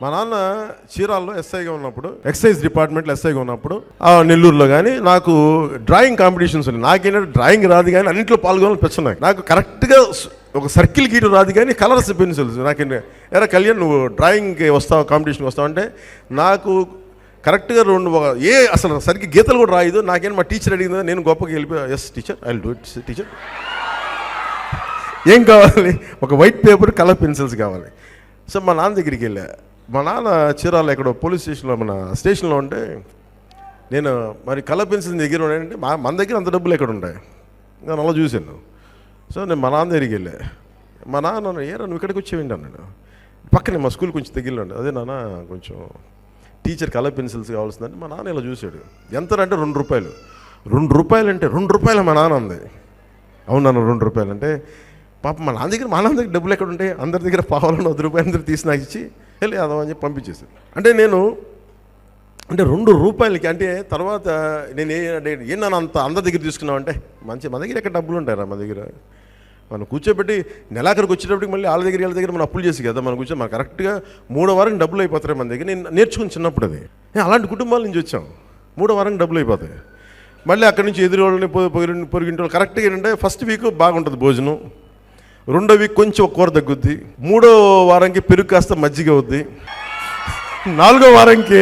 మా నాన్న చీరాల్లో ఎస్ఐగా ఉన్నప్పుడు, ఎక్సైజ్ డిపార్ట్మెంట్లో ఎస్ఐగా ఉన్నప్పుడు, నెల్లూరులో కానీ నాకు డ్రాయింగ్ కాంపిటీషన్స్ ఉన్నాయి. నాకేంటంటే డ్రాయింగ్ రాదు కానీ అన్నింటిలో పాల్గొనాలని పెంచున్నాయి. నాకు కరెక్ట్గా ఒక సర్కిల్ గీటు రాదు కానీ కలర్స్ పెన్సిల్స్ నాకేంటి ఎరా కళ్యాణ్ నువ్వు డ్రాయింగ్కి వస్తావు, కాంపిటీషన్కి వస్తావు అంటే నాకు కరెక్ట్గా అసలు సరిగ్గా గీతలు కూడా రాయదు. నాకేం మా టీచర్ అడిగిందా, నేను గొప్పగా వెళ్ళిపోయా, yes teacher I will do it teacher. ఏం కావాలి, ఒక వైట్ పేపర్ కలర్ పెన్సిల్స్ కావాలి. సో మా నాన్న దగ్గరికి వెళ్ళా. మా నాన్న చీరాల ఎక్కడో పోలీస్ స్టేషన్లో మన స్టేషన్లో ఉంటే నేను మరి కలర్ పెన్సిల్ దగ్గర ఉన్నాయంటే మన దగ్గర అంత డబ్బులు ఎక్కడ ఉంటాయి, నేను అలా చూశాను. సో నేను మా నాన్న దగ్గరికి వెళ్ళా. మా నాన్న ఏరా నువ్వు ఇక్కడికి వచ్చేవింటాను, నేను పక్కనే మా స్కూల్ కొంచెం దగ్గరలో ఉండే, అదే నాన్న కొంచెం టీచర్ కలర్ పెన్సిల్స్ కావాల్సిందంటే మా నాన్న ఇలా చూశాడు. ఎంతనంటే ₹2. ₹2 అంటే ₹2 మా నాన్న అంది. అవును నాన్న ₹2 అంటే పాప మా నాన్న దగ్గర డబ్బులు ఎక్కడ ఉంటాయి, అందరి దగ్గర పావాలని ₹1 అందరూ తీసి నాకు ఇచ్చి వెళ్ళి అదని చెప్పి పంపించేసాను. అంటే నేను అంటే ₹2 అంటే తర్వాత నేను ఏమన్నా అందరి దగ్గర తీసుకున్నావు అంటే మా దగ్గర ఎక్కడ డబ్బులు ఉంటారా, మా దగ్గర మనం కూర్చోబెట్టి నెలాఖరికి వచ్చేటప్పటికి మళ్ళీ వాళ్ళ దగ్గర మనం అప్పులు చేసి కదా మనం మనం కరెక్ట్గా 3వ వారం డబ్బులు అయిపోతాయి మన దగ్గర. నేను నేర్చుకుని చిన్నప్పుడు అది అలాంటి కుటుంబాల నుంచి వచ్చాం. 3వ వారం డబ్బులు అయిపోతాయి. మళ్ళీ అక్కడి నుంచి ఎదురు వాళ్ళని పొరిగింటి వాళ్ళు కరెక్ట్గా ఏంటంటే ఫస్ట్ వీక్ బాగుంటుంది భోజనం, 2వ వీక్ కొంచెం ఒక కూర తగ్గుద్ది, 3వ వారానికి పెరుగు కాస్త మజ్జిగ అవుద్ది, 4వ వారానికి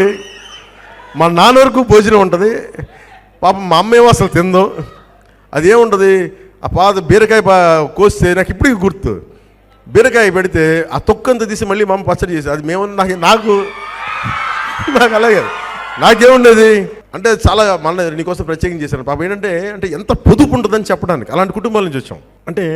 మా నాన్న వరకు భోజనం ఉంటుంది. పాపం మా అమ్మ ఏమో అసలు తిందో, అదేముంటుంది ఆ పాత బీరకాయ కోస్తే నాకు ఇప్పటికి గుర్తు. బీరకాయ పెడితే ఆ తొక్కంతా తీసి మళ్ళీ మా అమ్మ పచ్చడి చేసి అది మేము నాకు అలాగే నాకేముండేది అంటే చాలా మళ్ళీ నీకోసం ప్రత్యేకం చేశాను. పాపం ఏంటంటే ఎంత పొదుపు ఉంటుందని చెప్పడానికి అలాంటి కుటుంబాల నుంచి వచ్చాం. అంటే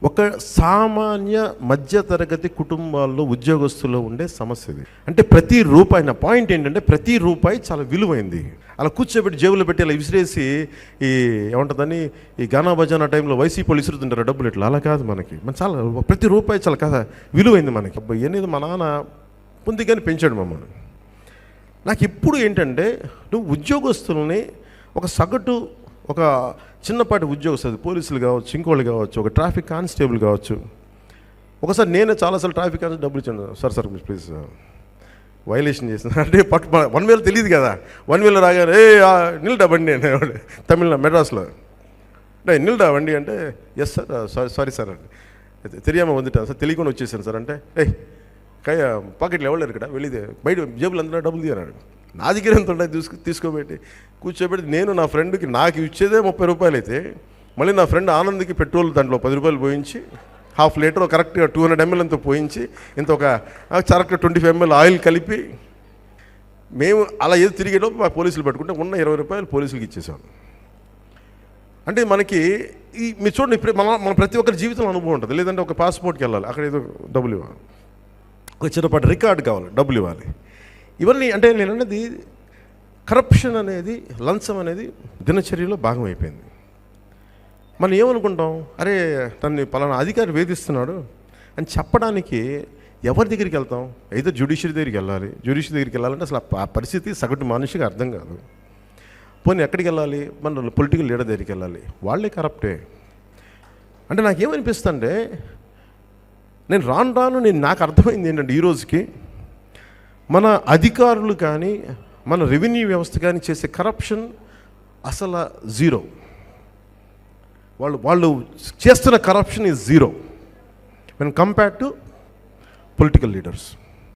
ఒక సామాన్య మధ్యతరగతి కుటుంబాల్లో ఉద్యోగస్తుల్లో ఉండే సమస్య ఇది. అంటే ప్రతి రూపాయి, నా పాయింట్ ఏంటంటే ప్రతి రూపాయి చాలా విలువైంది. అలా కూర్చోబెట్టి జేబులో పెట్టి అలా విసిరేసి ఏమంటుందని ఈ గానా భజానా టైంలో వైసీపీ వాళ్ళు విసురుతుంటారు డబ్బులు ఇట్లా, అలా కాదు. మన చాలా ప్రతి రూపాయి చాలా కదా విలువైంది మనకి. అనేది మా నాన్న పొందిగానే పెంచాడు మమ్మల్ని. నాకు ఇప్పుడు ఏంటంటే నువ్వు ఉద్యోగస్తుల్ని ఒక సగటు ఒక చిన్నపాటి ఉద్యోగస్తులు, పోలీసులు కావచ్చు, ఇంకోళ్ళు కావచ్చు, ఒక ట్రాఫిక్ కానిస్టేబుల్ కావచ్చు. ఒకసారి నేనే చాలాసార్లు ట్రాఫిక్ కానిస్టేబుల్ డబ్బులు ఇచ్చాను. సార్ ప్లీజ్ వైలేషన్ చేసిన అంటే 1 వేలు తెలియదు కదా, 1 వేలు రాగానే నిల్డా బండి అంటే మెడ్రాస్లో నిల్డా బండి అంటే ఎస్ సార్ సారీ సార్ అంటే తెలియమా వందిటాను సార్, తెలియకుండా వచ్చేసాను సార్ అంటే పాకెట్లు ఎవరు ఇక్కడ వెళ్ళిదే బయట జేబులు అందరూ డబ్బులు తీయన్నాడు. నా దగ్గర ఎంత ఉంటాయి తీసుకోబెట్టి కూర్చోబెట్టి నేను నా ఫ్రెండ్కి నాకు ఇచ్చేదే ₹30 అయితే మళ్ళీ నా ఫ్రెండ్ ఆనంద్కి పెట్రోల్ దాంట్లో ₹10 పోయించి ½ లీటర్ కరెక్ట్గా 200 ml అంతా పోయించి ఇంత ఒక కరెక్ట్గా 25 ml ఆయిల్ కలిపి మేము అలా ఏదో తిరిగేటప్పుడు మా పోలీసులు పట్టుకుంటే ఉన్న ₹20 పోలీసులకి ఇచ్చేసాం. అంటే మనకి మీరు చూడండి ఇప్పుడు మన ప్రతి ఒక్కరి జీవితంలో అనుభవం ఉంటుంది. లేదంటే ఒక పాస్పోర్ట్కి వెళ్ళాలి, అక్కడ ఏదో డబ్బులు ఇవ్వాలి, ఒక చిన్నపాటి రికార్డు కావాలి, డబ్బులు ఇవ్వాలి. ఇవన్నీ అంటే నేను అన్నది కరప్షన్ అనేది, లంచం అనేది దినచర్యలో భాగం అయిపోయింది. మనం ఏమనుకుంటాం, అరే తన్ని పలానా అధికారి వేధిస్తున్నాడు అని చెప్పడానికి ఎవరి దగ్గరికి వెళ్తాం? అయితే జ్యుడిషియరీ దగ్గరికి వెళ్ళాలి. జ్యుడిషియరీ దగ్గరికి వెళ్ళాలంటే అసలు ఆ పరిస్థితి సగటు మనిషికి అర్థం కాదు. పోనీ ఎక్కడికి వెళ్ళాలి? మన పొలిటికల్ లీడర్ దగ్గరికి వెళ్ళాలి, వాళ్ళే కరప్టే. అంటే నాకేమనిపిస్తుంటే నేను రాను నాకు అర్థమైంది ఏంటంటే ఈ రోజుకి మన అధికారులు కానీ మన రెవెన్యూ వ్యవస్థ కానీ చేసే కరప్షన్ అసలు జీరో. వాళ్ళు చేస్తున్న corruption is zero when compared to political leaders.